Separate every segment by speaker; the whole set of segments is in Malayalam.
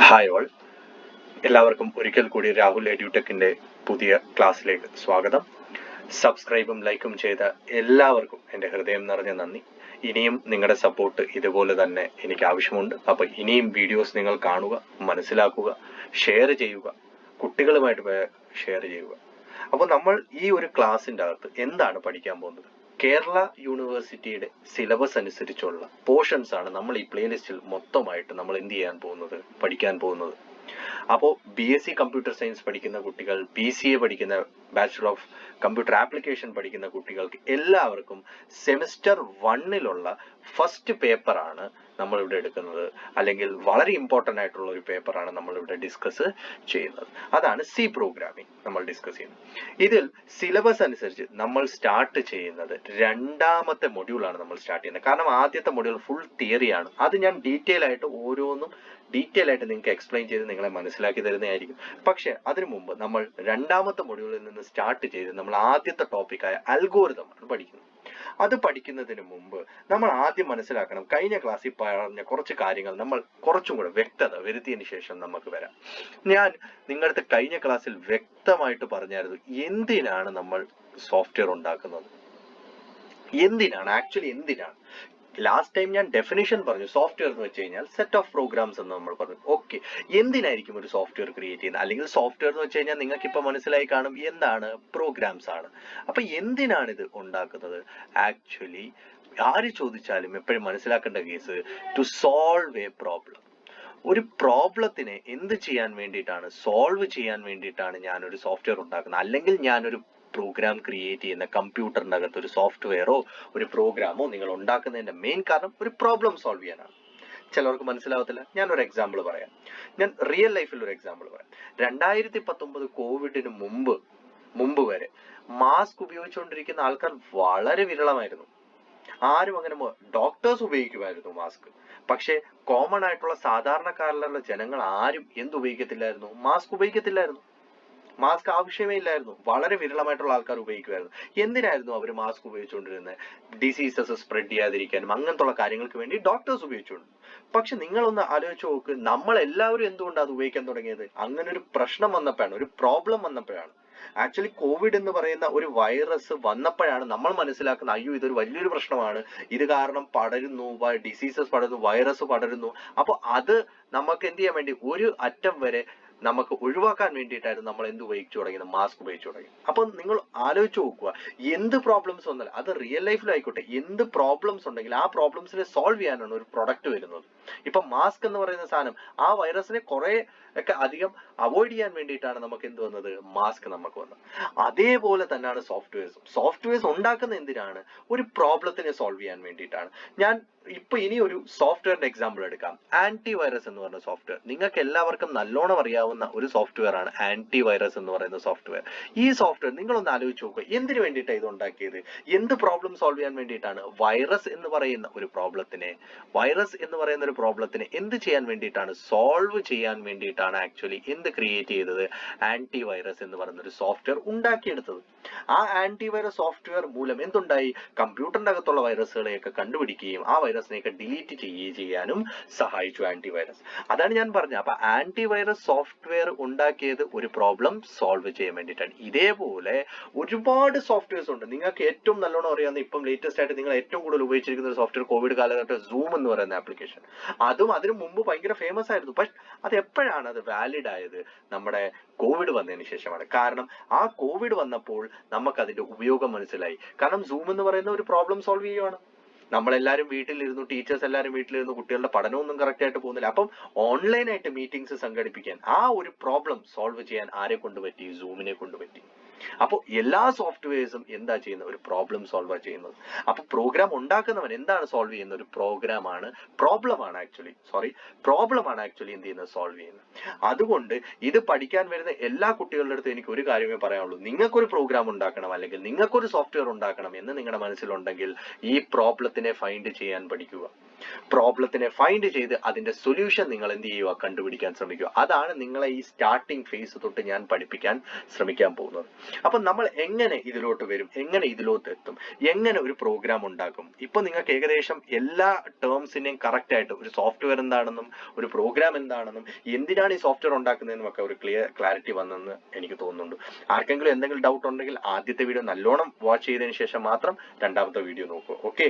Speaker 1: ഹായ് ഓൾ, എല്ലാവർക്കും ഒരിക്കൽ കൂടി രാഹുൽ എഡ്യൂടെക്കിന്റെ പുതിയ ക്ലാസ്സിലേക്ക് സ്വാഗതം. സബ്സ്ക്രൈബും ലൈക്കും ചെയ്ത എല്ലാവർക്കും എൻ്റെ ഹൃദയം നിറഞ്ഞ നന്ദി. ഇനിയും നിങ്ങളുടെ സപ്പോർട്ട് ഇതുപോലെ തന്നെ എനിക്ക് ആവശ്യമുണ്ട്. അപ്പോൾ ഇനിയും വീഡിയോസ് നിങ്ങൾ കാണുക, മനസ്സിലാക്കുക, ഷെയർ ചെയ്യുക, കുട്ടികളുമായിട്ട് ഷെയർ ചെയ്യുക. അപ്പോൾ നമ്മൾ ഈ ഒരു ക്ലാസ്സിൻ്റെ അകത്ത് എന്താണ് പഠിക്കാൻ പോകുന്നത്? കേരള യൂണിവേഴ്സിറ്റിയുടെ സിലബസ് അനുസരിച്ചുള്ള പോർഷൻസ് ആണ് നമ്മൾ ഈ പ്ലേലിസ്റ്റിൽ മൊത്തമായിട്ട് നമ്മൾ എന്ത് ചെയ്യാൻ പോകുന്നത്, പഠിക്കാൻ പോകുന്നത്. അപ്പോൾ BSc കമ്പ്യൂട്ടർ സയൻസ് പഠിക്കുന്ന കുട്ടികൾ, BCA പഠിക്കുന്ന ബാച്ചുലർ ഓഫ് കമ്പ്യൂട്ടർ ആപ്ലിക്കേഷൻ പഠിക്കുന്ന കുട്ടികൾക്ക് എല്ലാവർക്കും സെമിസ്റ്റർ 1ലുള്ള ഫസ്റ്റ് പേപ്പറാണ് നമ്മളിവിടെ എടുക്കുന്നത്, അല്ലെങ്കിൽ വളരെ ഇമ്പോർട്ടൻ്റ് ആയിട്ടുള്ള ഒരു പേപ്പറാണ് നമ്മളിവിടെ ഡിസ്കസ് ചെയ്യുന്നത്. അതാണ് C പ്രോഗ്രാമിംഗ് നമ്മൾ ഡിസ്കസ് ചെയ്യുന്നത്. ഇതിൽ സിലബസ് അനുസരിച്ച് നമ്മൾ സ്റ്റാർട്ട് ചെയ്യുന്നത് രണ്ടാമത്തെ മൊഡ്യൂളാണ് നമ്മൾ സ്റ്റാർട്ട് ചെയ്യുന്നത്. കാരണം ആദ്യത്തെ മൊഡ്യൂൾ ഫുൾ തിയറിയാണ്. അത് ഞാൻ ഡീറ്റെയിൽ ആയിട്ട് ഓരോന്നും ഡീറ്റെയിൽ ആയിട്ട് നിങ്ങൾക്ക് എക്സ്പ്ലെയിൻ ചെയ്ത് നിങ്ങളെ മനസ്സിലാക്കി തരുന്നതായിരിക്കും. പക്ഷെ അതിനു മുമ്പ് നമ്മൾ രണ്ടാമത്തെ മൊഡ്യൂളിൽ നിന്ന് സ്റ്റാർട്ട് ചെയ്ത് നമ്മൾ ആദ്യത്തെ ടോപ്പിക്കായ അൽഗോരിതം ആണ് പഠിക്കുന്നത്. അത് പഠിക്കുന്നതിന് മുമ്പ് നമ്മൾ ആദ്യം മനസ്സിലാക്കണം, കഴിഞ്ഞ ക്ലാസ്സിൽ പറഞ്ഞ കുറച്ച് കാര്യങ്ങൾ നമ്മൾ കുറച്ചും കൂടെ വ്യക്തത വരുത്തിയതിന് ശേഷം നമുക്ക് വരാം. ഞാൻ നിങ്ങളുടെ കഴിഞ്ഞ ക്ലാസ്സിൽ വ്യക്തമായിട്ട് പറഞ്ഞായിരുന്നു എന്തിനാണ് നമ്മൾ സോഫ്റ്റ്വെയർ ഉണ്ടാക്കുന്നത്, എന്തിനാണ്. ലാസ്റ്റ് ടൈം ഞാൻ ഡെഫിനിഷൻ പറഞ്ഞു. സോഫ്റ്റ്വെയർ എന്ന് വെച്ച് കഴിഞ്ഞാൽ സെറ്റ് ഓഫ് പ്രോഗ്രാംസ് എന്ന് നമ്മൾ പറഞ്ഞു. ഓക്കെ, എന്തിനായിരിക്കും ഒരു സോഫ്റ്റ്വെയർ ക്രിയേറ്റ് ചെയ്യുന്നത്? അല്ലെങ്കിൽ സോഫ്റ്റ്വെയർ എന്ന് വെച്ച് കഴിഞ്ഞാൽ നിങ്ങൾക്ക് ഇപ്പൊ മനസ്സിലായി കാണും എന്താണ് പ്രോഗ്രാംസ് ആണ്. അപ്പൊ എന്തിനാണ് ഇത് ഉണ്ടാക്കുന്നത്? ആക്ച്വലി ആര് ചോദിച്ചാലും എപ്പോഴും മനസ്സിലാക്കേണ്ട case, to solve a problem. ഒരു പ്രോബ്ലത്തിനെ എന്ത് ചെയ്യാൻ വേണ്ടിയിട്ടാണ്, സോൾവ് ചെയ്യാൻ വേണ്ടിയിട്ടാണ് ഞാനൊരു സോഫ്റ്റ്വെയർ ഉണ്ടാക്കുന്നത്, അല്ലെങ്കിൽ ഞാനൊരു പ്രോഗ്രാം ക്രിയേറ്റ് ചെയ്യുന്ന കമ്പ്യൂട്ടറിൻ്റെ അകത്ത് ഒരു സോഫ്റ്റ്വെയറോ ഒരു പ്രോഗ്രാമോ നിങ്ങൾ ഉണ്ടാക്കുന്നതിന്റെ മെയിൻ കാരണം ഒരു പ്രോബ്ലം സോൾവ് ചെയ്യാനാണ്. ചിലർക്ക് മനസ്സിലാവത്തില്ല. ഞാനൊരു എക്സാമ്പിൾ പറയാം. ഞാൻ റിയൽ ലൈഫിൽ ഒരു എക്സാമ്പിൾ പറയാം. 2019 കോവിഡിന് മുമ്പ് വരെ മാസ്ക് ഉപയോഗിച്ചുകൊണ്ടിരിക്കുന്ന ആൾക്കാർ വളരെ വിരളമായിരുന്നു. ആരും അങ്ങനെ, ഡോക്ടേഴ്സ് ഉപയോഗിക്കുമായിരുന്നു മാസ്ക്. പക്ഷെ കോമൺ ആയിട്ടുള്ള സാധാരണക്കാരിലുള്ള ജനങ്ങൾ ആരും ഉപയോഗിക്കത്തില്ലായിരുന്നു, മാസ്ക് ഉപയോഗിക്കത്തില്ലായിരുന്നു. മാസ്ക് ആവശ്യമേ ഇല്ലായിരുന്നു. വളരെ വിരളമായിട്ടുള്ള ആൾക്കാർ ഉപയോഗിക്കുമായിരുന്നു. എന്തിനായിരുന്നു അവർ മാസ്ക് ഉപയോഗിച്ചുകൊണ്ടിരുന്നത്? ഡിസീസസ് സ്പ്രെഡ് ചെയ്യാതിരിക്കാനും അങ്ങനത്തുള്ള കാര്യങ്ങൾക്ക് വേണ്ടി ഡോക്ടേഴ്സ് ഉപയോഗിച്ചുകൊണ്ട്. പക്ഷെ നിങ്ങളൊന്ന് ആലോചിച്ച് നോക്ക്, നമ്മൾ എല്ലാവരും എന്തുകൊണ്ടാണ് അത് ഉപയോഗിക്കാൻ തുടങ്ങിയത്? അങ്ങനെ ഒരു പ്രശ്നം വന്നപ്പോഴാണ്, ഒരു പ്രോബ്ലം വന്നപ്പോഴാണ്. ആക്ച്വലി കോവിഡ് എന്ന് പറയുന്ന ഒരു വൈറസ് വന്നപ്പോഴാണ് നമ്മൾ മനസ്സിലാക്കുന്നത്, അയ്യോ ഇതൊരു വലിയൊരു പ്രശ്നമാണ്, ഇത് കാരണം പടരുന്നു, ഡിസീസസ് പടരുന്നു, വൈറസ് പടരുന്നു. അപ്പൊ അത് നമുക്ക് എന്ത് ചെയ്യാൻ വേണ്ടി, ഒരു അറ്റം വരെ നമുക്ക് ഒഴിവാക്കാൻ വേണ്ടിയിട്ടായിരുന്നു നമ്മൾ എന്ത് ഉപയോഗിച്ചു തുടങ്ങിയത്? മാസ്ക് ഉപയോഗിച്ചു തുടങ്ങി. അപ്പൊ നിങ്ങൾ ആലോചിച്ച് നോക്കുക, എന്ത് പ്രോബ്ലംസ് വന്നാലും, അത് റിയൽ ലൈഫിലായിക്കോട്ടെ, എന്ത് പ്രോബ്ലംസ് ഉണ്ടെങ്കിൽ ആ പ്രോബ്ലംസിനെ സോൾവ് ചെയ്യാനാണ് ഒരു പ്രൊഡക്റ്റ് വരുന്നത്. ഇപ്പൊ മാസ്ക് എന്ന് പറയുന്ന സാധനം ആ വൈറസിനെ കുറെ ഒക്കെ അധികം അവോയ്ഡ് ചെയ്യാൻ വേണ്ടിയിട്ടാണ് നമുക്ക് എന്ത് വന്നത്? മാസ്ക് നമുക്ക് വന്നത്. അതേപോലെ തന്നെയാണ് സോഫ്റ്റ്വെയർസ് ഉണ്ടാക്കുന്ന എന്തിനാണ്? ഒരു പ്രോബ്ലത്തിനെ സോൾവ് ചെയ്യാൻ വേണ്ടിയിട്ടാണ്. ഞാൻ ഇനി ഒരു സോഫ്റ്റ്വെയറിന്റെ എക്സാമ്പിൾ എടുക്കാം. ആന്റിവൈറസ് എന്ന് പറയുന്ന സോഫ്റ്റ്വെയർ നിങ്ങൾക്ക് എല്ലാവർക്കും നല്ലോണം അറിയാവുന്ന ഒരു സോഫ്റ്റ്വെയർ ആണ് ആന്റിവൈറസ് എന്ന് പറയുന്ന സോഫ്റ്റ്വെയർ. ഈ സോഫ്റ്റ്വെയർ നിങ്ങളൊന്ന് ആലോചിച്ച് നോക്കുക, എന്തിനു വേണ്ടിയിട്ടാണ് ഇത് ഉണ്ടാക്കിയത്? എന്ത് പ്രോബ്ലം സോൾവ് ചെയ്യാൻ വേണ്ടിയിട്ടാണ്? വൈറസ് എന്ന് പറയുന്ന ഒരു പ്രോബ്ലത്തിനെ എന്ത് ചെയ്യാൻ വേണ്ടിയിട്ടാണ്? സോൾവ് ചെയ്യാൻ വേണ്ടിയിട്ടാണ് ആക്ച്വലി എന്ത് ക്രിയേറ്റ് ചെയ്തത്? ആന്റിവൈറസ് എന്ന് പറയുന്ന ഒരു സോഫ്റ്റ്വെയർ ഉണ്ടാക്കിയെടുത്തത്. ആ ആന്റിവൈറസ് സോഫ്റ്റ്വെയർ മൂലം എന്തുണ്ടായി? കമ്പ്യൂട്ടറിന്റെ അകത്തുള്ള വൈറസുകളെയൊക്കെ കണ്ടുപിടിക്കുകയും ആ വൈറസിനെയൊക്കെ ഡിലീറ്റ് ചെയ്യാനും സഹായിച്ചു ആന്റിവൈറസ്. അതാണ് ഞാൻ പറഞ്ഞത്. അപ്പൊ ആന്റിവൈറസ് സോഫ്റ്റ്വെയർ ഉണ്ടാക്കിയത് ഒരു പ്രോബ്ലം സോൾവ് ചെയ്യാൻ വേണ്ടിയിട്ടാണ്. ഇതേപോലെ ഒരുപാട് സോഫ്റ്റ്വെയർസ് ഉണ്ട്. നിങ്ങൾക്ക് ഏറ്റവും നല്ലോണം അറിയാവുന്ന, ഇപ്പം ലേറ്റസ്റ്റ് ആയിട്ട് നിങ്ങൾ ഏറ്റവും കൂടുതൽ ഉപയോഗിച്ചിരിക്കുന്ന ഒരു സോഫ്റ്റ്വെയർ കോവിഡ് കാലഘട്ടം സൂം എന്ന് പറയുന്ന ആപ്ലിക്കേഷൻ. അതും അതിനു മുമ്പ് ഭയങ്കര ഫേമസ് ആയിരുന്നു. പക്ഷെ അത് എപ്പോഴാണ് അത് വാലിഡ് ആയത്? നമ്മുടെ കോവിഡ് വന്നതിന് ശേഷമാണ്. കാരണം ആ കോവിഡ് വന്നപ്പോൾ നമുക്ക് അതിന്റെ ഉപയോഗം മനസ്സിലായി. കാരണം സൂം എന്ന് പറയുന്ന ഒരു പ്രോബ്ലം സോൾവ് ചെയ്യുവാണ്. നമ്മളെല്ലാവരും വീട്ടിലിരുന്നു, ടീച്ചേഴ്സ് എല്ലാവരും വീട്ടിലിരുന്നു, കുട്ടികളുടെ പഠനമൊന്നും കറക്റ്റ് ആയിട്ട് പോകുന്നില്ല. അപ്പം ഓൺലൈനായിട്ട് മീറ്റിംഗ്സ് സംഘടിപ്പിക്കാൻ, ആ ഒരു പ്രോബ്ലം സോൾവ് ചെയ്യാൻ ആരെ കൊണ്ട് പറ്റി? സൂമിനെ കൊണ്ട് പറ്റി. അപ്പോൾ എല്ലാ സോഫ്റ്റ്വെയർസും എന്താ ചെയ്യുന്നത്? ഒരു പ്രോബ്ലം സോൾവ് ചെയ്യുന്നത്. അപ്പൊ പ്രോഗ്രാം ഉണ്ടാക്കുന്നവൻ എന്താണ് സോൾവ് ചെയ്യുന്നത്? ഒരു പ്രോബ്ലമാണ് ആക്ച്വലി എന്ത് ചെയ്യുന്നത്? സോൾവ് ചെയ്യുന്നത്. അതുകൊണ്ട് ഇത് പഠിക്കാൻ വരുന്ന എല്ലാ കുട്ടികളുടെ അടുത്ത് എനിക്ക് ഒരു കാര്യമേ പറയാനുള്ളൂ, നിങ്ങൾക്കൊരു പ്രോഗ്രാം ഉണ്ടാക്കണം, അല്ലെങ്കിൽ നിങ്ങൾക്കൊരു സോഫ്റ്റ്വെയർ ഉണ്ടാക്കണം എന്ന് നിങ്ങളുടെ മനസ്സിലുണ്ടെങ്കിൽ ഈ പ്രോബ്ലത്തിനെ ഫൈൻഡ് ചെയ്യാൻ പഠിക്കുക. പ്രോബ്ലത്തിനെ ഫൈൻഡ് ചെയ്ത് അതിന്റെ സൊല്യൂഷൻ നിങ്ങൾ എന്ത് ചെയ്യുക, കണ്ടുപിടിക്കാൻ ശ്രമിക്കുക. അതാണ് നിങ്ങളെ ഈ സ്റ്റാർട്ടിംഗ് ഫേസ് തൊട്ട് ഞാൻ പഠിപ്പിക്കാൻ ശ്രമിക്കാൻ പോകുന്നത്. അപ്പൊ നമ്മൾ എങ്ങനെ ഇതിലോട്ട് വരും, എങ്ങനെ ഇതിലോട്ട് എത്തും, എങ്ങനെ ഒരു പ്രോഗ്രാം ഉണ്ടാക്കും. ഇപ്പൊ നിങ്ങൾക്ക് ഏകദേശം എല്ലാ ടേംസിനെയും കറക്റ്റ് ആയിട്ട് ഒരു സോഫ്റ്റ്വെയർ എന്താണെന്നും ഒരു പ്രോഗ്രാം എന്താണെന്നും എന്തിനാണ് ഈ സോഫ്റ്റ്വെയർ ഉണ്ടാക്കുന്നതെന്നും ഒക്കെ ഒരു ക്ലാരിറ്റി വന്നെന്ന് എനിക്ക് തോന്നുന്നുണ്ട്. ആർക്കെങ്കിലും എന്തെങ്കിലും ഡൗട്ട് ഉണ്ടെങ്കിൽ ആദ്യത്തെ വീഡിയോ നല്ലോണം വാച്ച് ചെയ്തതിനു ശേഷം മാത്രം രണ്ടാമത്തെ വീഡിയോ നോക്കുക. ഓക്കെ,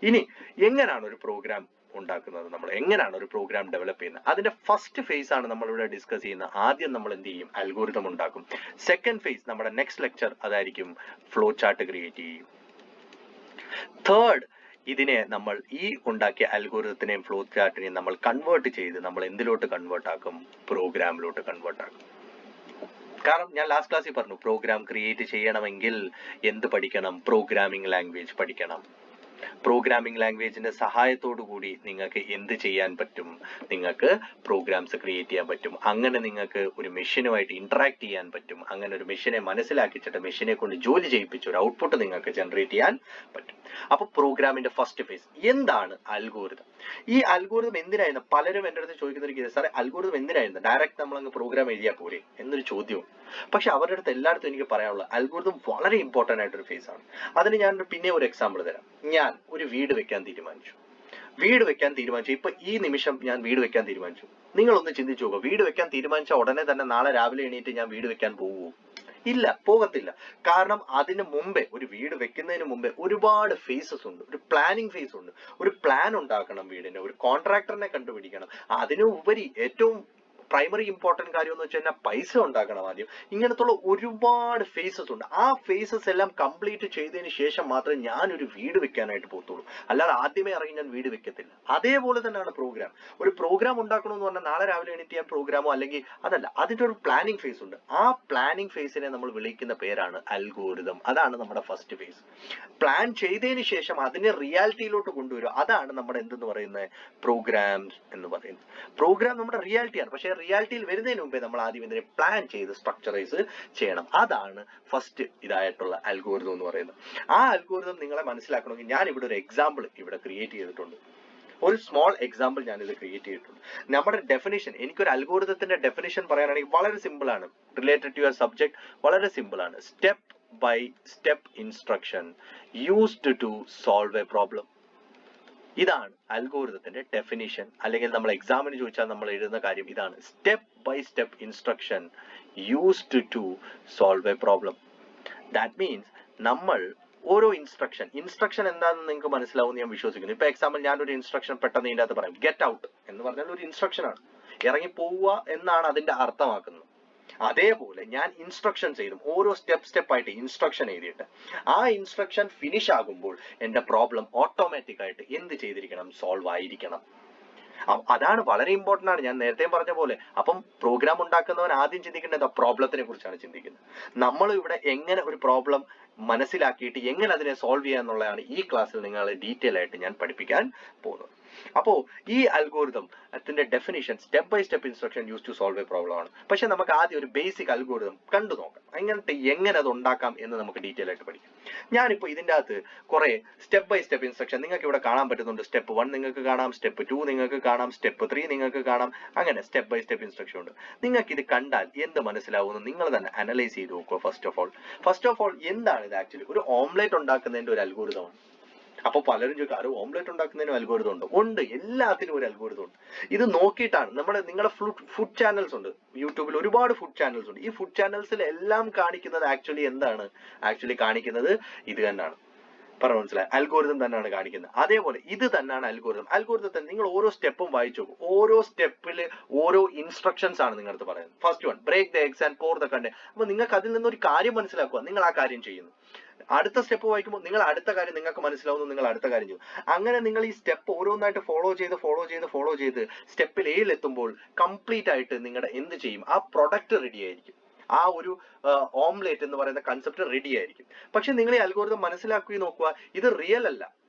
Speaker 1: ഇനി എങ്ങനെയാണ് ഒരു പ്രോഗ്രാം ഉണ്ടാക്കുന്നത്, നമ്മൾ എങ്ങനെയാണ് ഒരു പ്രോഗ്രാം ഡെവലപ്പ് ചെയ്യുന്നത്, അതിന്റെ ഫസ്റ്റ് ഫേസ് ആണ് നമ്മൾ ഇവിടെ ഡിസ്കസ് ചെയ്യുന്നത്. ആദ്യം നമ്മൾ എന്ത് ചെയ്യും, അൽഗോരിതം ഉണ്ടാക്കും. സെക്കൻഡ് ഫേസ് നമ്മുടെ നെക്സ്റ്റ് ലെക്ചർ അതായിരിക്കും ഫ്ലോ ചാർട്ട് ക്രിയേറ്റ് ചെയ്യും. തേർഡ്, ഇതിനെ നമ്മൾ ഈ ഉണ്ടാക്കിയ അൽഗോരിതത്തിനെയും ഫ്ലോ ചാർട്ടിനെയും നമ്മൾ കൺവേർട്ട് ചെയ്ത് നമ്മൾ എന്തിലോട്ട് കൺവേർട്ട് ആക്കും, പ്രോഗ്രാമിലോട്ട് കൺവേർട്ട് ആക്കും. കാരണം ഞാൻ ലാസ്റ്റ് ക്ലാസ്സിൽ പറഞ്ഞു, പ്രോഗ്രാം ക്രിയേറ്റ് ചെയ്യണമെങ്കിൽ എന്ത് പഠിക്കണം, പ്രോഗ്രാമിംഗ് ലാംഗ്വേജ് പഠിക്കണം. പ്രോഗ്രാമിംഗ് ലാംഗ്വേജിന്റെ സഹായത്തോടു കൂടി നിങ്ങൾക്ക് എന്ത് ചെയ്യാൻ പറ്റും, നിങ്ങൾക്ക് പ്രോഗ്രാംസ് ക്രിയേറ്റ് ചെയ്യാൻ പറ്റും. അങ്ങനെ നിങ്ങൾക്ക് ഒരു മെഷീനുമായിട്ട് ഇന്ററാക്ട് ചെയ്യാൻ പറ്റും. അങ്ങനെ ഒരു മെഷീനെ മനസ്സിലാക്കിച്ചിട്ട് മെഷീനെ കൊണ്ട് ജോലി ചെയ്യിപ്പിച്ച് ഒരു ഔട്ട്പുട്ട് നിങ്ങൾക്ക് ജനറേറ്റ് ചെയ്യാൻ പറ്റും. അപ്പൊ പ്രോഗ്രാമിന്റെ ഫസ്റ്റ് ഫേസ് എന്താണ്, അൽഗോരിതം. ഈ അൽഗോരിതം എന്തിനായിരുന്നു, പലരും എൻ്റെ അടുത്ത് ചോദിക്കുന്ന ഒരു കേസ്, സാറേ അൽഗോരിതം എന്തിനായിരുന്നു, ഡയറക്റ്റ് നമ്മൾ അങ്ങ് പ്രോഗ്രാം എഴുതിയാൽ പോരെ എന്നൊരു ചോദ്യവും. പക്ഷെ അവരുടെ അടുത്ത് എല്ലായിടത്തും എനിക്ക് പറയാനുള്ള അൽഗോരിതം വളരെ ഇമ്പോർട്ടന്റ് ആയിട്ടൊരു ഫേസ് ആണ്. അതിന് ഞാൻ പിന്നെ ഒരു എക്സാമ്പിൾ തരാം. ഞാൻ ഒരു വീട് വെക്കാൻ തീരുമാനിച്ചു. ഇപ്പൊ ഈ നിമിഷം ഞാൻ വീട് വെക്കാൻ തീരുമാനിച്ചു. നിങ്ങളൊന്ന് ചിന്തിച്ചു നോക്കുക, വീട് വെക്കാൻ തീരുമാനിച്ച ഉടനെ തന്നെ നാളെ രാവിലെ എണീറ്റ് ഞാൻ വീട് വെക്കാൻ പോവുമോ? ഇല്ല, പോകത്തില്ല. കാരണം അതിന് മുമ്പേ, ഒരു വീട് വെക്കുന്നതിന് മുമ്പേ ഒരുപാട് ഫേസസ് ഉണ്ട്. ഒരു പ്ലാനിങ് ഫേസ് ഉണ്ട്. ഒരു പ്ലാൻ ഉണ്ടാക്കണം വീടിന്, ഒരു കോൺട്രാക്ടറിനെ കണ്ടുപിടിക്കണം. അതിനുപരി ഏറ്റവും പ്രൈമറി ഇമ്പോർട്ടന്റ് കാര്യം എന്ന് വെച്ച് കഴിഞ്ഞാൽ പൈസ ഉണ്ടാക്കണം ആദ്യം. ഇങ്ങനത്തുള്ള ഒരുപാട് ഫേസസ് ഉണ്ട്. ആ ഫേസസ് എല്ലാം കംപ്ലീറ്റ് ചെയ്തതിന് ശേഷം മാത്രമേ ഞാൻ ഒരു വീട് വെക്കാനായിട്ട് പോകത്തുള്ളൂ. അല്ലാതെ ആദ്യമേ ഇറങ്ങി ഞാൻ വീട് വെക്കത്തില്ല. അതേപോലെ തന്നെയാണ് പ്രോഗ്രാം. ഒരു പ്രോഗ്രാം ഉണ്ടാക്കണമെന്ന് പറഞ്ഞാൽ നാളെ രാവിലെ എണീറ്റ് ഞാൻ പ്രോഗ്രാമോ അല്ലെങ്കിൽ അതല്ല, അതിന്റെ ഒരു പ്ലാനിങ് ഫേസ് ഉണ്ട്. ആ പ്ലാനിങ് ഫേസിനെ നമ്മൾ വിളിക്കുന്ന പേരാണ് അൽഗോരിതം. അതാണ് നമ്മുടെ ഫസ്റ്റ് ഫേസ്. പ്ലാൻ ചെയ്തതിന് ശേഷം അതിനെ റിയാലിറ്റിയിലോട്ട് കൊണ്ടുവരിക, അതാണ് നമ്മുടെ എന്തെന്ന് പറയുന്നത്, പ്രോഗ്രാംസ് എന്ന് പറയുന്നത്. പ്രോഗ്രാം നമ്മുടെ റിയാലിറ്റിയാണ്. പക്ഷേ റിയാലിറ്റിയിൽ വരുന്നതിന് മുമ്പേ നമ്മൾ ആദ്യം ഇതിനെ പ്ലാൻ ചെയ്ത് സ്ട്രക്ചറൈസ് ചെയ്യണം. അതാണ് ഫസ്റ്റ് ഇതായിട്ടുള്ള അൽഗോരിതം എന്ന് പറയുന്നത്. ആ അൽഗോരിതം നിങ്ങളെ മനസ്സിലാക്കണമെങ്കിൽ ഞാൻ ഇവിടെ ഒരു എക്സാമ്പിൾ ഇവിടെ ക്രിയേറ്റ് ചെയ്തിട്ടുണ്ട്. ഒരു സ്മോൾ എക്സാമ്പിൾ ഞാൻ ഇത് ക്രിയേറ്റ് ചെയ്തിട്ടുണ്ട്. നമ്മുടെ ഡെഫിനിഷൻ, എനിക്കൊരു അൽഗോരിതത്തിന്റെ ഡെഫിനിഷൻ പറയാനാണെങ്കിൽ വളരെ സിമ്പിൾ ആണ്. റിലേറ്റഡ് ടു യുവർ സബ്ജക്ട് വളരെ സിമ്പിൾ ആണ്. Step by step instruction used to solve a problem. ഇതാണ് അൽഗോരിതത്തിന്റെ ഡെഫിനിഷൻ. അല്ലെങ്കിൽ നമ്മൾ എക്സാമിന് ചോദിച്ചാൽ നമ്മൾ എഴുതുന്ന കാര്യം ഇതാണ്. Step by step instruction used to solve a problem. That means നമ്മൾ ഓരോ ഇൻസ്ട്രക്ഷൻ എന്താണെന്ന് നിങ്ങൾക്ക് മനസ്സിലാവും ഞാൻ വിശ്വസിക്കുന്നു. ഇപ്പൊ എക്സാമ്പിൾ ഞാൻ ഒരു ഇൻസ്ട്രക്ഷൻ പെട്ടെന്ന് ഇതിന്റെ അകത്ത് പറയും, ഗെറ്റ് ഔട്ട് എന്ന് പറഞ്ഞാൽ ഒരു ഇൻസ്ട്രക്ഷൻ ആണ്, ഇറങ്ങി പോവുക എന്നാണ് അതിന്റെ അർത്ഥമാക്കുന്നത്. അതേപോലെ ഞാൻ ഇൻസ്ട്രക്ഷൻ ചെയ്തും ഓരോ സ്റ്റെപ്പ് ആയിട്ട് ഇൻസ്ട്രക്ഷൻ എഴുതിയിട്ട് ആ ഇൻസ്ട്രക്ഷൻ ഫിനിഷ് ആകുമ്പോൾ എന്റെ പ്രോബ്ലം ഓട്ടോമാറ്റിക് ആയിട്ട് എന്ത് ചെയ്തിരിക്കണം, സോൾവ് ആയിരിക്കണം. അതാണ് വളരെ ഇമ്പോർട്ടന്റ് ആണ്. ഞാൻ നേരത്തെ പറഞ്ഞ പോലെ, അപ്പം പ്രോഗ്രാം ഉണ്ടാക്കുന്നവൻ ആദ്യം ചിന്തിക്കേണ്ടത് പ്രോബ്ലത്തിനെ കുറിച്ചാണ് ചിന്തിക്കുന്നത്. നമ്മൾ ഇവിടെ എങ്ങനെ ഒരു പ്രോബ്ലം മനസ്സിലാക്കിയിട്ട് എങ്ങനെ അതിനെ സോൾവ് ചെയ്യാന്നുള്ളതാണ് ഈ ക്ലാസ്സിൽ നിങ്ങളെ ഡീറ്റെയിൽ ആയിട്ട് ഞാൻ പഠിപ്പിക്കാൻ പോകുന്നത്. അപ്പോ ഈ അൽഗോരിതം അതിന്റെ definition step by step instruction use to solve a problem ആണ്. പക്ഷെ നമുക്ക് ആദ്യം ഒരു ബേസിക് അൽഗോരിതം കണ്ടു നോക്കാം. അങ്ങനത്തെ എങ്ങനെ അത് ഉണ്ടാക്കാം എന്ന് നമുക്ക് ഡീറ്റെയിൽ ആയിട്ട് പഠിക്കാം. ഞാനിപ്പോ ഇതിന്റെ അകത്ത് കുറെ സ്റ്റെപ്പ് ബൈ സ്റ്റെപ്പ് ഇൻസ്ട്രക്ഷൻ നിങ്ങൾക്ക് ഇവിടെ കാണാൻ പറ്റുന്നുണ്ട്. സ്റ്റെപ്പ് 1 നിങ്ങൾക്ക് കാണാം, സ്റ്റെപ്പ് 2 നിങ്ങൾക്ക് കാണാം, സ്റ്റെപ്പ് 3 നിങ്ങൾക്ക് കാണാം. അങ്ങനെ സ്റ്റെപ്പ് ബൈ സ്റ്റെപ്പ് ഇൻസ്ട്രക്ഷൻ ഉണ്ട്. നിങ്ങൾക്ക് ഇത് കണ്ടാൽ എന്ത് മനസ്സിലാവുമെന്ന് നിങ്ങൾ തന്നെ അനലൈസ് ചെയ്ത് നോക്കുക. ഫസ്റ്റ് ഓഫ് ഓൾ എന്താണ് ഇത്? ആക്ച്വലി ഒരു ഓംലെറ്റ് ഉണ്ടാക്കുന്നതിന്റെ ഒരു അൽഗോരിതമാണ്. അപ്പൊ പലരും ചോദിക്കും, ഓംലെറ്റ് ഉണ്ടാക്കുന്നതിനും അൽഗോരിതം ഉണ്ട്. ഉണ്ട്, എല്ലാത്തിനും ഒരു അൽഗോരിതം ഉണ്ട്. ഇത് നോക്കിയിട്ടാണ് നിങ്ങളുടെ ഫുഡ് ചാനൽസ് ഉണ്ട്, യൂട്യൂബിൽ ഒരുപാട് ഫുഡ് ചാനൽസ് ഉണ്ട്. ഈ ഫുഡ് ചാനൽസിൽ എല്ലാം കാണിക്കുന്നത് ആക്ച്വലി എന്താണ്? ആക്ച്വലി കാണിക്കുന്നത് ഇത് തന്നെയാണ്. പറഞ്ഞു മനസ്സിലായി, അൽഗോരിതം തന്നെയാണ് കാണിക്കുന്നത്. അതേപോലെ ഇത് തന്നെയാണ് അൽഗോരിതത്തിൽ നിങ്ങൾ ഓരോ സ്റ്റെപ്പും വായിച്ചു നോക്കും. ഓരോ സ്റ്റെപ്പില് ഓരോ ഇൻസ്ട്രക്ഷൻസ് ആണ് നിങ്ങളടുത്ത് പറയുന്നത്. First one, break the eggs and pour the content. അപ്പൊ നിങ്ങൾക്ക് അതിൽ നിന്നൊരു കാര്യം മനസ്സിലാക്കുക, നിങ്ങൾ ആ കാര്യം ചെയ്യുന്നു. അടുത്ത സ്റ്റെപ്പ് വായിക്കുമ്പോൾ നിങ്ങൾ അടുത്ത കാര്യം നിങ്ങൾക്ക് മനസ്സിലാവുന്നു, നിങ്ങൾ അടുത്ത കാര്യം ചെയ്യും. അങ്ങനെ നിങ്ങൾ ഈ സ്റ്റെപ്പ് ഓരോന്നായിട്ട് ഫോളോ ചെയ്ത് സ്റ്റെപ്പിൽ എത്തുമ്പോൾ കംപ്ലീറ്റ് ആയിട്ട് നിങ്ങളുടെ എന്ത് ചെയ്യും, ആ പ്രൊഡക്റ്റ് റെഡി ആയിരിക്കും. ആ ഒരു ഓംലെറ്റ് എന്ന് പറയുന്ന കൺസെപ്റ്റ് റെഡി ആയിരിക്കും. പക്ഷെ നിങ്ങൾ ഈ അൽഗോരിതം മനസ്സിലാക്കുകയും നോക്കുക, ഇത് റിയൽ അല്ല.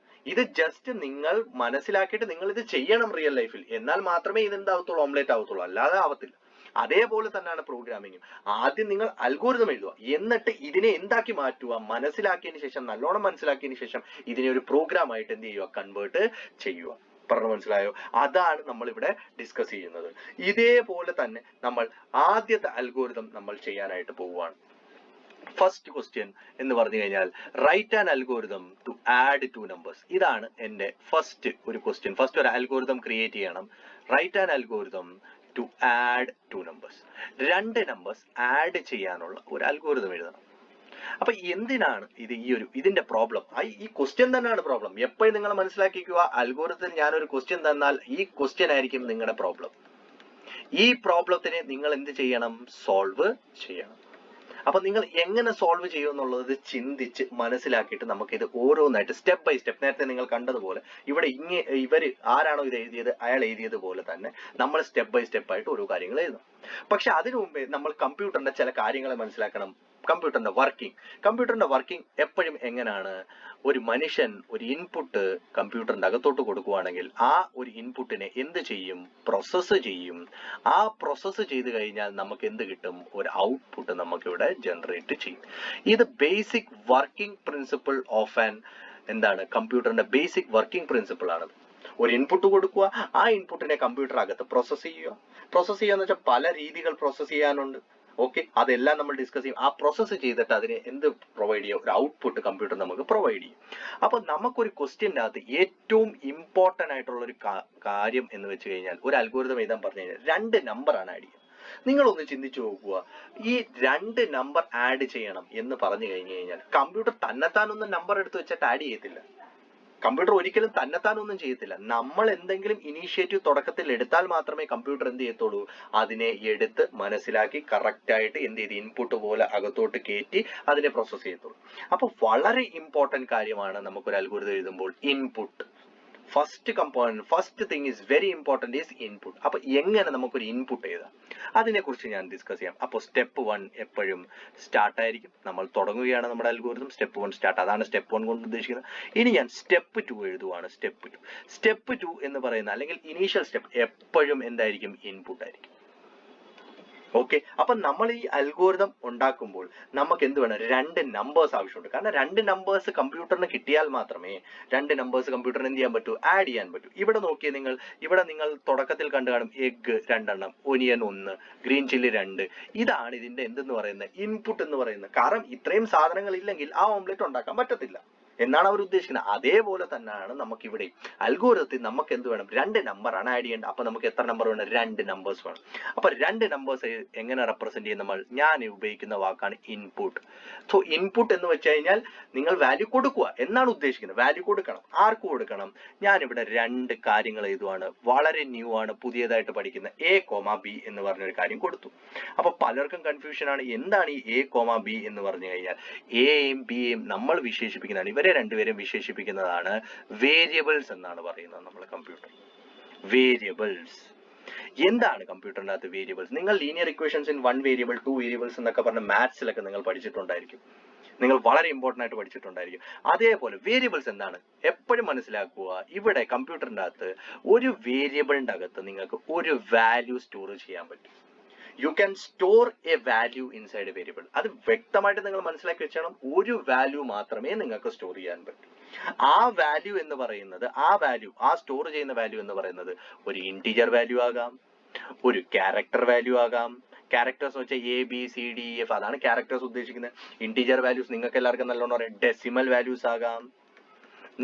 Speaker 1: ഇത് ജസ്റ്റ് നിങ്ങൾ മനസ്സിലാക്കിയിട്ട് നിങ്ങൾ ഇത് ചെയ്യണം റിയൽ ലൈഫിൽ. എന്നാൽ മാത്രമേ ഇത് എന്താവത്തുള്ളൂ, ഓംലെറ്റ് ആവത്തുള്ളൂ, അല്ലാതെ ആവത്തില്ല. അതേപോലെ തന്നെയാണ് പ്രോഗ്രാമിംഗും. ആദ്യം നിങ്ങൾ അൽഗോരിതം എഴുതുക, എന്നിട്ട് ഇതിനെ എന്താക്കി മാറ്റുക, നല്ലോണം മനസ്സിലാക്കിയതിനു ശേഷം ഇതിനെ ഒരു പ്രോഗ്രാം ആയിട്ട് എന്ത് ചെയ്യുക, കൺവേർട്ട് ചെയ്യുക. പറഞ്ഞു മനസ്സിലായോ? അതാണ് നമ്മൾ ഇവിടെ ഡിസ്കസ് ചെയ്യുന്നത്. ഇതേപോലെ തന്നെ നമ്മൾ ആദ്യത്തെ അൽഗോരിതം നമ്മൾ ചെയ്യാനായിട്ട് പോവുകയാണ്. ഫസ്റ്റ് ക്വസ്റ്റ്യൻ എന്ന് പറഞ്ഞു കഴിഞ്ഞാൽ write an algorithm to add two numbers. ഇതാണ് എന്റെ ഫസ്റ്റ് ഒരു ക്വസ്റ്റ്യൻ. ഫസ്റ്റ് ഒരു അൽഗോരിതം ക്രിയേറ്റ് ചെയ്യണം. Write an algorithm to add two numbers. രണ്ട് നമ്പേഴ്സ് ആഡ് ചെയ്യാനുള്ള ഒരു അൽഗോരിതം എഴുതണം. അപ്പൊ എന്തിനാണ് ഇതിന്റെ പ്രോബ്ലം? ഈ ക്വസ്റ്റ്യൻ തന്നെയാണ് പ്രോബ്ലം. എപ്പോഴും നിങ്ങൾ മനസ്സിലാക്കിക്കുക, അൽഗോരിതത്തിൽ ഞാനൊരു ക്വസ്റ്റ്യൻ തന്നാൽ ഈ ക്വസ്റ്റ്യൻ ആയിരിക്കും നിങ്ങളുടെ പ്രോബ്ലം. ഈ പ്രോബ്ലത്തിനെ നിങ്ങൾ എന്ത് ചെയ്യണം? സോൾവ് ചെയ്യണം. അപ്പൊ നിങ്ങൾ എങ്ങനെ സോൾവ് ചെയ്യും എന്നുള്ളത് ചിന്തിച്ച് മനസ്സിലാക്കിയിട്ട് നമുക്ക് ഇത് ഓരോന്നായിട്ട് സ്റ്റെപ്പ് ബൈ സ്റ്റെപ്പ്, നേരത്തെ നിങ്ങൾ കണ്ടതുപോലെ ഇവിടെ ഇവര് ആരാണോ ഇത് എഴുതിയത് അയാൾ എഴുതിയതുപോലെ തന്നെ നമ്മൾ സ്റ്റെപ്പ് ബൈ സ്റ്റെപ്പ് ആയിട്ട് ഓരോ കാര്യങ്ങൾ എഴുതണം. പക്ഷെ അതിനു മുമ്പേ നമ്മൾ കമ്പ്യൂട്ടറിന്റെ ചില കാര്യങ്ങളെ മനസ്സിലാക്കണം. കമ്പ്യൂട്ടറിന്റെ വർക്കിംഗ് എപ്പോഴും എങ്ങനെയാണ്? ഒരു മനുഷ്യൻ ഒരു ഇൻപുട്ട് കമ്പ്യൂട്ടറിന്റെ അകത്തോട്ട് കൊടുക്കുകയാണെങ്കിൽ ആ ഒരു ഇൻപുട്ടിനെ എന്ത് ചെയ്യും? പ്രോസസ്സ് ചെയ്യും. ആ പ്രോസസ്സ് ചെയ്ത് കഴിഞ്ഞാൽ നമുക്ക് എന്ത് കിട്ടും? ഒരു ഔട്ട്പുട്ട് നമുക്ക് ഇവിടെ ജനറേറ്റ് ചെയ്യും. ഇത് ബേസിക് വർക്കിംഗ് പ്രിൻസിപ്പിൾ ഓഫ് കമ്പ്യൂട്ടറിന്റെ ബേസിക് വർക്കിംഗ് പ്രിൻസിപ്പിൾ ആണ്. ഒരു ഇൻപുട്ട് കൊടുക്കുക, ആ ഇൻപുട്ടിനെ കമ്പ്യൂട്ടർ അകത്ത് പ്രോസസ്സ് ചെയ്യുക എന്ന് വെച്ചാൽ പല രീതികൾ പ്രോസസ്സ് ചെയ്യാനുണ്ട്. ഓക്കെ, അതെല്ലാം നമ്മൾ ഡിസ്കസ് ചെയ്യും. ആ പ്രോസസ്സ് ചെയ്തിട്ട് അതിനെ എന്ത് പ്രൊവൈഡ് ചെയ്യും? ഒരു ഔട്ട്പുട്ട് കമ്പ്യൂട്ടർ നമുക്ക് പ്രൊവൈഡ് ചെയ്യും. അപ്പൊ നമുക്കൊരു ക്വസ്റ്റ്യൻ്റെ അകത്ത് ഏറ്റവും ഇമ്പോർട്ടന്റ് ആയിട്ടുള്ള ഒരു കാര്യം എന്ന് വെച്ച് കഴിഞ്ഞാൽ, ഒരു അൽഗോരിതം എഴുതാൻ പറഞ്ഞു കഴിഞ്ഞാൽ 2 നമ്പർ ആണ് ആഡ് ചെയ്യുക. നിങ്ങളൊന്ന് ചിന്തിച്ചു നോക്കുക, ഈ 2 നമ്പർ ആഡ് ചെയ്യണം എന്ന് പറഞ്ഞു കഴിഞ്ഞാൽ കമ്പ്യൂട്ടർ തന്നെത്താനൊന്നും നമ്പർ എടുത്ത് വെച്ചിട്ട് ആഡ് ചെയ്യത്തില്ല. കമ്പ്യൂട്ടർ ഒരിക്കലും തന്നെത്താനൊന്നും ചെയ്യത്തില്ല. നമ്മൾ എന്തെങ്കിലും ഇനീഷ്യേറ്റീവ് തുടക്കത്തിൽ എടുത്താൽ മാത്രമേ കമ്പ്യൂട്ടർ എന്ത് ചെയ്യത്തുള്ളൂ? അതിനെ എടുത്ത് മനസ്സിലാക്കി കറക്റ്റ് ആയിട്ട് എന്ത് ചെയ്ത് ഇൻപുട്ട് പോലെ അകത്തോട്ട് കയറ്റി അതിനെ പ്രോസസ് ചെയ്യത്തുള്ളൂ. അപ്പൊ വളരെ ഇമ്പോർട്ടന്റ് കാര്യമാണ് നമുക്കൊരു അൽഗോരിതം എഴുതുമ്പോൾ input. First thing is very important is input. അപ്പൊ എങ്ങനെ നമുക്കൊരു ഇൻപുട്ട് എഴുതാം അതിനെ കുറിച്ച് ഞാൻ ഡിസ്കസ് ചെയ്യാം. അപ്പോൾ സ്റ്റെപ്പ് 1 എപ്പോഴും സ്റ്റാർട്ട് ആയിരിക്കും. നമ്മൾ തുടങ്ങുകയാണ് നമ്മുടെ അൽഗോരിതം. Step 1 start. അതാണ് സ്റ്റെപ്പ് 1 കൊണ്ട് ഉദ്ദേശിക്കുന്നത്. ഇനി ഞാൻ സ്റ്റെപ്പ് 2 എഴുതുവാണ്. സ്റ്റെപ്പ് 2 എന്ന് പറയുന്ന അല്ലെങ്കിൽ ഇനീഷ്യൽ സ്റ്റെപ്പ് എപ്പോഴും എന്തായിരിക്കും? ഇൻപുട്ട് ആയിരിക്കും. ഓക്കെ, അപ്പൊ നമ്മൾ ഈ അൽഗോരിതം ഉണ്ടാക്കുമ്പോൾ നമുക്ക് എന്ത് വേണം? 2 നമ്പേഴ്സ് ആവശ്യമുണ്ട്. കാരണം 2 നമ്പേഴ്സ് കമ്പ്യൂട്ടറിന് കിട്ടിയാൽ മാത്രമേ 2 നമ്പേഴ്സ് കമ്പ്യൂട്ടറിന് എന്ത് ചെയ്യാൻ പറ്റൂ? ആഡ് ചെയ്യാൻ പറ്റൂ. ഇവിടെ നോക്കിയേ, നിങ്ങൾ തുടക്കത്തിൽ കണ്ടു കാണും എഗ് 2 എണ്ണം, ഒനിയൻ 1, ഗ്രീൻ ചില്ലി 2. ഇതാണ് ഇതിന്റെ എന്തെന്ന് പറയുന്നത്? ഇൻപുട്ട് എന്ന് പറയുന്നത്. കാരണം ഇത്രയും സാധനങ്ങൾ ഇല്ലെങ്കിൽ ആ ഓംലെറ്റ് ഉണ്ടാക്കാൻ പറ്റത്തില്ല എന്നാണ് അവർ ഉദ്ദേശിക്കുന്നത്. അതേപോലെ തന്നെയാണ് നമുക്ക് ഇവിടെ അൽഗോരിതത്തിൽ നമുക്ക് എന്ത് വേണം? 2 നമ്പർ ആണ് ആഡ് ചെയ്യേണ്ടത്. അപ്പൊ നമുക്ക് എത്ര നമ്പർ വേണം? 2 നമ്പേഴ്സ് വേണം. അപ്പൊ 2 നമ്പേഴ്സ് എങ്ങനെ റെപ്രസെന്റ് ചെയ്യും നമ്മൾ? ഞാൻ ഉപയോഗിക്കുന്ന വാക്കാണ് ഇൻപുട്ട്. സോ ഇൻപുട്ട് എന്ന് വെച്ച് കഴിഞ്ഞാൽ നിങ്ങൾ വാല്യൂ കൊടുക്കുക എന്നാണ് ഉദ്ദേശിക്കുന്നത്. വാല്യൂ കൊടുക്കണം. ആർക്ക് കൊടുക്കണം? ഞാനിവിടെ 2 കാര്യങ്ങൾ എഴുതുവാണ്. വളരെ ന്യൂ ആണ്, പുതിയതായിട്ട് പഠിക്കുന്ന A,B എന്ന് പറഞ്ഞൊരു കാര്യം കൊടുത്തു. അപ്പൊ പലർക്കും കൺഫ്യൂഷൻ ആണ്, എന്താണ് ഈ A,B എന്ന് പറഞ്ഞു കഴിഞ്ഞാൽ? എയും ബിയും നമ്മൾ വിശേഷിപ്പിക്കുന്നതാണ്, ഇവരെ രണ്ടുപേരും വിശേഷിപ്പിക്കുന്നതാണ് വേരിയബിൾസ് എന്നാണ് പറയുന്നത് നമ്മൾ കമ്പ്യൂട്ടർ. വേരിയബിൾസ് എന്താണ് കമ്പ്യൂട്ടറിന്റെ അകത്ത് വേരിയബിൾസ്? നിങ്ങൾ linear equations in 1 variable 2 variables എന്നൊക്കെ പറഞ്ഞ മാത്സിലൊക്കെ നിങ്ങൾ പഠിച്ചിട്ടുണ്ടായിരിക്കും. നിങ്ങൾ വളരെ ഇമ്പോർട്ടന്റ് ആയിട്ട് പഠിച്ചിട്ടുണ്ടായിരിക്കും. അതേപോലെ വേരിയബിൾസ് എന്താണ് എപ്പോഴും മനസ്സിലാക്കുക. ഇവിടെ കമ്പ്യൂട്ടറിന്റെ അകത്ത് ഒരു വേരിയബിളിന്റെ അകത്ത് നിങ്ങൾക്ക് ഒരു വാല്യൂ സ്റ്റോർ ചെയ്യാൻ പറ്റും. You can store A value inside A variable. അത് വ്യക്തമായിട്ട് നിങ്ങൾ മനസ്സിലാക്കി വെച്ചോണം. ഒരു വാല്യൂ മാത്രമേ നിങ്ങൾക്ക് സ്റ്റോർ ചെയ്യാൻ പറ്റൂ. ആ വാല്യൂ എന്ന് പറയുന്നത്, ആ സ്റ്റോർ ചെയ്യുന്ന വാല്യൂ എന്ന് പറയുന്നത് ഒരു ഇന്റിജർ വാല്യൂ ആകാം, ഒരു ക്യാരക്ടർ വാല്യൂ ആകാം. ക്യാരക്ടേഴ്സ് വെച്ചാൽ ABCDEF, അതാണ് ക്യാരക്ടേഴ്സ് ഉദ്ദേശിക്കുന്നത്. ഇന്റിജർ വാല്യൂസ് നിങ്ങൾക്ക് എല്ലാവർക്കും നല്ലോണം അറിയാം. ഡെസിമൽ വാല്യൂസ് ആകാം.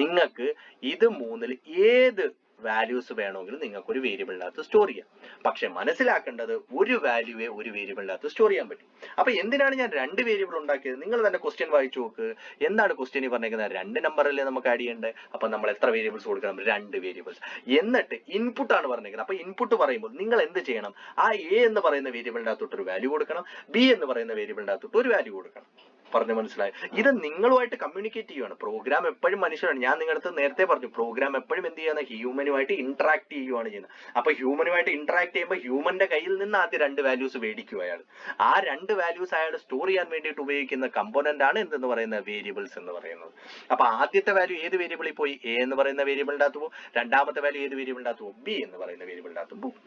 Speaker 1: നിങ്ങൾക്ക് ഇത് മൂന്നിൽ ഏത് വാല്യൂസ് വേണമെങ്കിലും നിങ്ങൾക്ക് ഒരു വേരിയബിളിനകത്ത് സ്റ്റോർ ചെയ്യാം. പക്ഷെ മനസ്സിലാക്കേണ്ടത് ഒരു വാല്യൂവേ ഒരു വേരിയബിളിനകത്ത് സ്റ്റോർ ചെയ്യാൻ പറ്റും. അപ്പൊ എന്തിനാണ് ഞാൻ 2 വേരിയബിൾ ഉണ്ടാക്കിയത്? നിങ്ങൾ തന്നെ ക്വസ്റ്റ്യൻ വായിച്ചു നോക്ക്. എന്താണ് ക്വസ്റ്റ്യൻ പറഞ്ഞിരിക്കുന്നത്? 2 നമ്പറല്ലേ നമുക്ക് ആഡ് ചെയ്യേണ്ടത്. അപ്പൊ നമ്മൾ എത്ര വേരിയബിൾസ് കൊടുക്കണം? 2 വേരിയബിൾസ്. എന്നിട്ട് ഇൻപുട്ട് ആണ് പറഞ്ഞിരിക്കുന്നത്. അപ്പൊ ഇൻപുട്ട് പറയുമ്പോൾ നിങ്ങൾ എന്ത് ചെയ്യണം? ആ A എന്ന് പറയുന്ന വേരിയബിളിന്റെ അകത്തോട്ട് ഒരു വാല്യൂ കൊടുക്കണം, B എന്ന് പറയുന്ന വേരിയബിളിന്റെ അകത്തോട്ട് ഒരു വാല്യൂ കൊടുക്കണം. പറഞ്ഞു മനസ്സിലായി? ഇത് നിങ്ങളുമായിട്ട് കമ്മ്യൂണിക്കേറ്റ് ചെയ്യുകയാണ്. പ്രോഗ്രാം എപ്പോഴും മനുഷ്യരാണ്. ഞാൻ നിങ്ങളുടെ നേരത്തെ പറഞ്ഞു, പ്രോഗ്രാം എപ്പോഴും എന്ത് ചെയ്യുന്ന ഹ്യൂമനുമായിട്ട് ഇന്ററാക്ട് ചെയ്യുകയാണ് ചെയ്യുന്നത്. അപ്പൊ ഹ്യൂമനുമായിട്ട് ഇന്ററാക്ട് ചെയ്യുമ്പോൾ ഹ്യൂമന്റെ കയ്യിൽ നിന്ന് ആദ്യം 2 വാല്യൂസ് മേടിക്കും അയാൾ. ആ 2 വാല്യൂസ് അയാൾ സ്റ്റോർ ചെയ്യാൻ വേണ്ടിയിട്ട് ഉപയോഗിക്കുന്ന കമ്പോണന്റ് ആണ് എന്തെന്ന് പറയുന്നത്? വേരിയബിൾസ് എന്ന് പറയുന്നത്. അപ്പൊ ആദ്യത്തെ വാല്യൂ ഏത് വേരിയബിളിൽ പോയി? A എന്ന് പറയുന്ന വേരിയബിളിന്റെ അകത്ത് പോകും. രണ്ടാമത്തെ വാല്യൂ ഏത് വേരിയബിളിന്റെ അകത്ത് പോകും? B എന്ന് പറയുന്ന വേരിയബിളിന്റെ അകത്ത് പോകും.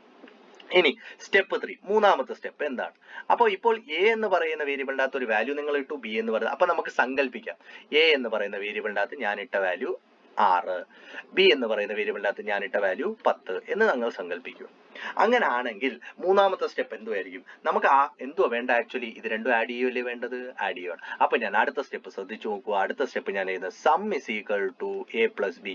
Speaker 1: ഇനി സ്റ്റെപ്പ് 3, മൂന്നാമത്തെ സ്റ്റെപ്പ് എന്താണ്? അപ്പോൾ ഇപ്പോൾ A എന്ന് പറയുന്ന വേരിയബിളിന്റെ അകത്ത് ഒരു വാല്യൂ നിങ്ങൾ ഇട്ടു, B എന്ന് പറയുന്നത്. അപ്പൊ നമുക്ക് സങ്കല്പിക്കാം A എന്ന് പറയുന്ന വേരിയബിളിന്റെ അകത്ത് ഞാൻ ഇട്ട വാല്യൂ 6, ബി എന്ന് പറയുന്ന വേരിയബിളിനകത്ത് ഞാൻ ഇട്ട വാല്യൂ 10 എന്ന് നിങ്ങൾ സങ്കല്പിക്കുക. അങ്ങനെ ആണെങ്കിൽ മൂന്നാമത്തെ സ്റ്റെപ്പ് എന്തുമായിരിക്കും? നമുക്ക് എന്തുവാ വേണ്ട? ആക്ച്വലി ഇത് രണ്ടും ആഡ് ചെയ്യുകയല്ലേ വേണ്ടത്? ആഡ് ചെയ്യണം. അപ്പൊ ഞാൻ അടുത്ത സ്റ്റെപ്പ് ശ്രദ്ധിച്ചു നോക്കുക. അടുത്ത സ്റ്റെപ്പ് ഞാൻ എഴുതുന്നത് sum is equal to A plus B.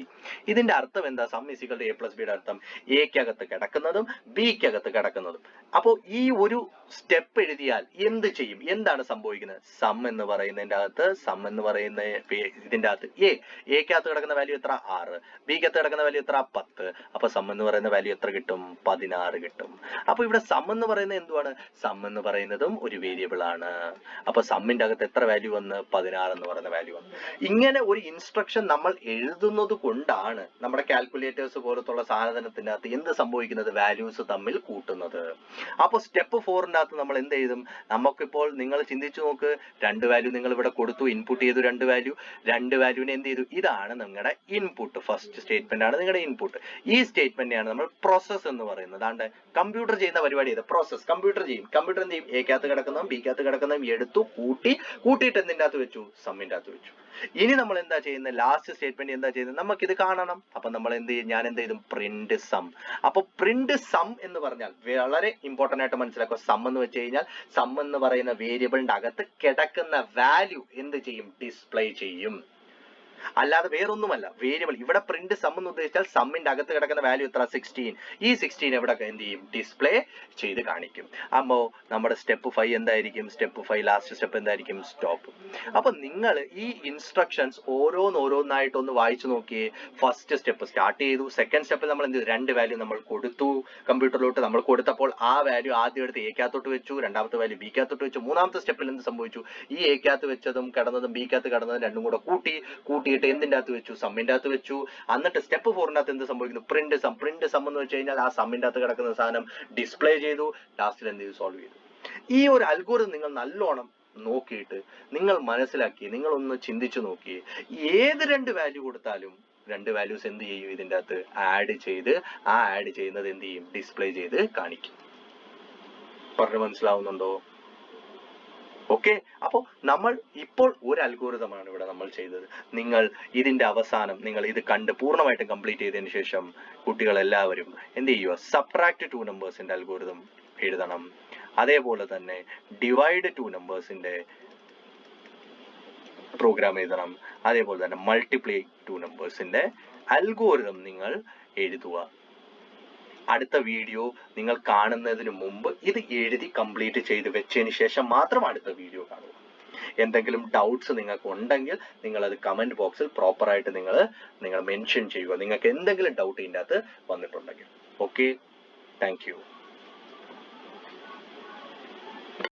Speaker 1: ഇതിന്റെ അർത്ഥം എന്താ? Sum is equal to A plus ബിയുടെ അർത്ഥം എക്കകത്ത് കിടക്കുന്നതും ബിക്കകത്ത് കിടക്കുന്നതും. അപ്പോൾ ഈ ഒരു സ്റ്റെപ്പ് എഴുതിയാൽ എന്ത് ചെയ്യും? എന്താണ് സംഭവിക്കുന്നത്? സം എന്ന് പറയുന്നതിന്റെ അകത്ത് ഇതിന്റെ അകത്ത് എക്കകത്ത് കിടക്കുന്ന വാല്യൂ എത്ര? 6, ബിക്കകത്ത് കിടക്കുന്ന വാല്യൂ എത്ര? 10. അപ്പൊ സം എന്ന് പറയുന്ന വാല്യൂ എത്ര കിട്ടും? 16 കിട്ടും. അപ്പൊ ഇവിടെ സം എന്ന് പറയുന്നത് എന്തുവാണ്? സം എന്ന് പറയുന്നതും ഒരു വേരിയബിൾ ആണ്. അപ്പൊ സമ്മിന്റെ അകത്ത് എത്ര വാല്യൂ വന്ന്? 16 എന്ന് പറയുന്ന വാല്യൂ വന്നു. ഇങ്ങനെ ഒരു ഇൻസ്ട്രക്ഷൻ നമ്മൾ എഴുതുന്നത് കൊണ്ടാണ് നമ്മുടെ കാൽക്കുലേറ്റേഴ്സ് പോലത്തുള്ള സാധനത്തിന്റെ അകത്ത് എന്ത് സംഭവിക്കുന്നത്? വാല്യൂസ് തമ്മിൽ കൂട്ടുന്നത്. അപ്പൊ സ്റ്റെപ്പ് 4ന്റെ അകത്ത് നമ്മൾ എന്ത് ചെയ്തും? നമുക്കിപ്പോൾ നിങ്ങൾ ചിന്തിച്ചു നോക്ക്, 2 വാല്യൂ നിങ്ങൾ ഇവിടെ കൊടുത്തു, ഇൻപുട്ട് ചെയ്തു 2 വാല്യൂ. 2 വാല്യൂവിനെ എന്ത് ചെയ്തു? ഇതാണ് നിങ്ങളുടെ ഇൻപുട്ട്. ഫസ്റ്റ് സ്റ്റേറ്റ്മെന്റ് ആണ് നിങ്ങളുടെ ഇൻപുട്ട്. ഈ സ്റ്റേറ്റ്മെന്റിനെയാണ് നമ്മൾ പ്രോസസ് എന്ന് പറയുന്നത്. അതാണ്ട് കമ്പ്യൂട്ടർ ചെയ്യുന്ന പരിപാടി ഇത്. പ്രോസസ് കമ്പ്യൂട്ടർ ചെയ്യും. കമ്പ്യൂട്ടർ എന്ത് ചെയ്യും? എക്കകത്ത് കിടക്കുന്നതും ബിക്കകത്ത് കിടക്കുന്നതും എടുത്തു കൂട്ടിയിട്ട് എന്തിന്റെ അകത്ത് വെച്ചു? സമ്മിന്റെ അകത്ത് വെച്ചു. ഇനി നമ്മൾ എന്താ ചെയ്യുന്നത്? ലാസ്റ്റ് സ്റ്റേറ്റ്മെന്റ് എന്താ ചെയ്യുന്നത്? നമുക്കിത് കാണണം. അപ്പൊ നമ്മൾ എന്ത് ചെയ്യും? ഞാൻ എന്ത് ചെയ്തും? Print sum. അപ്പൊ പ്രിന്റ് സം എന്ന് പറഞ്ഞാൽ വളരെ ഇമ്പോർട്ടന്റ് ആയിട്ട് മനസ്സിലാക്കുക. സം എന്ന് വെച്ച് കഴിഞ്ഞാൽ സം എന്ന് പറയുന്ന വേരിയബിളിന്റെ അകത്ത് കിടക്കുന്ന വാല്യൂ എന്ത് ചെയ്യും? ഡിസ്പ്ലേ ചെയ്യും. അല്ലാതെ വേറൊന്നുമല്ല. വേരിയബിൾ ഇവിടെ പ്രിന്റ് സം എന്ന് ഉദ്ദേശിച്ചാൽ സമ്മിന്റെ അകത്ത് കിടക്കുന്ന വാല്യൂ എത്ര? 16. ഈ 16 എവിടെ എന്ത് ചെയ്യും? ഡിസ്പ്ലേ ചെയ്ത് കാണിക്കും. അപ്പോ നമ്മുടെ സ്റ്റെപ്പ് 5 എന്തായിരിക്കും? സ്റ്റെപ്പ് 5 ലാസ്റ്റ് സ്റ്റെപ്പ് എന്തായിരിക്കും? സ്റ്റോപ്പ്. അപ്പൊ നിങ്ങൾ ഈ ഇൻസ്ട്രക്ഷൻസ് ഓരോന്നായിട്ട് ഒന്ന് വായിച്ചു നോക്കിയേ. ഫസ്റ്റ് സ്റ്റെപ്പ് സ്റ്റാർട്ട് ചെയ്തു. സെക്കൻഡ് സ്റ്റെപ്പിൽ നമ്മൾ എന്ത് ചെയ്തു? 2 വാല്യൂ നമ്മൾ കൊടുത്തു കമ്പ്യൂട്ടറിലോട്ട്. നമ്മൾ കൊടുത്തപ്പോൾ ആ വാല്യൂ ആദ്യം എടുത്ത് എക്കകത്തോട്ട് വെച്ചു, രണ്ടാമത്തെ വാല്യൂ ബിക്കകത്തോട്ട് വെച്ചു. മൂന്നാമത്തെ സ്റ്റെപ്പിൽ എന്ത് സംഭവിച്ചു? ഈ എക്കകത്ത് വെച്ചതും കിടന്നതും ബിക്കകത്ത് കിടന്നതും രണ്ടും കൂടെ കൂട്ടിയിട്ട് എന്തിന്റെ അകത്ത് വെച്ചു? സമ്മിന്റെ അകത്ത് വെച്ചു. എന്നിട്ട് സ്റ്റെപ്പ് 4ന്റെ എന്ത് സംഭവിക്കുന്നു? Print some. പ്രിന്റ് സം എന്ന് വെച്ച് കഴിഞ്ഞാൽ ആ സമ്മിന്റെ അകത്ത് കിടക്കുന്ന സാധനം ഡിസ്പ്ലേ ചെയ്തു. ലാസ്റ്റിൽ എന്ത് ചെയ്തു? സോൾവ് ചെയ്തു. ഈ ഒരു അൽഗോരിതം നിങ്ങൾ നല്ലോണം നോക്കിയിട്ട് നിങ്ങൾ മനസ്സിലാക്കി, നിങ്ങൾ ഒന്ന് ചിന്തിച്ചു നോക്കി. ഏത് 2 വാല്യൂ കൊടുത്താലും 2 വാല്യൂസ് എന്ത് ചെയ്യും? ഇതിന്റെ അകത്ത് ആഡ് ചെയ്ത് ആ ആഡ് ചെയ്യുന്നത് എന്ത് ചെയ്യും? ഡിസ്പ്ലേ ചെയ്ത് കാണിക്കും. പറഞ്ഞു മനസ്സിലാവുന്നുണ്ടോ? ഓക്കെ. അപ്പോൾ നമ്മൾ ഇപ്പോൾ ഒരു അൽഗോരിതമാണ് ഇവിടെ നമ്മൾ ചെയ്തത്. നിങ്ങൾ ഇതിന്റെ അവസാനം നിങ്ങൾ ഇത് കണ്ട് പൂർണ്ണമായിട്ടും കംപ്ലീറ്റ് ചെയ്തതിന് ശേഷം കുട്ടികൾ എല്ലാവരും എന്ത് ചെയ്യുക? സബ്ട്രാക്ട് 2 നമ്പേഴ്സിന്റെ അൽഗോരിതം എഴുതണം. അതേപോലെ തന്നെ ഡിവൈഡ് 2 നമ്പേഴ്സിന്റെ പ്രോഗ്രാം എഴുതണം. അതേപോലെ തന്നെ മൾട്ടിപ്ലൈ 2 നമ്പേഴ്സിന്റെ അൽഗോരിതം നിങ്ങൾ എഴുതുക. അടുത്ത വീഡിയോ നിങ്ങൾ കാണുന്നതിന് മുമ്പ് ഇത് എഴുതി കംപ്ലീറ്റ് ചെയ്ത് വെച്ചതിന് ശേഷം മാത്രം അടുത്ത വീഡിയോ കാണുക. എന്തെങ്കിലും ഡൗട്ട്സ് നിങ്ങൾക്ക് ഉണ്ടെങ്കിൽ നിങ്ങൾ അത് കമന്റ് ബോക്സിൽ പ്രോപ്പർ ആയിട്ട് നിങ്ങൾ മെൻഷൻ ചെയ്യുക. നിങ്ങൾക്ക് എന്തെങ്കിലും ഡൗട്ട് ഇതിൻ്റെ അകത്ത് വന്നിട്ടുണ്ടെങ്കിൽ. Okay, thank you.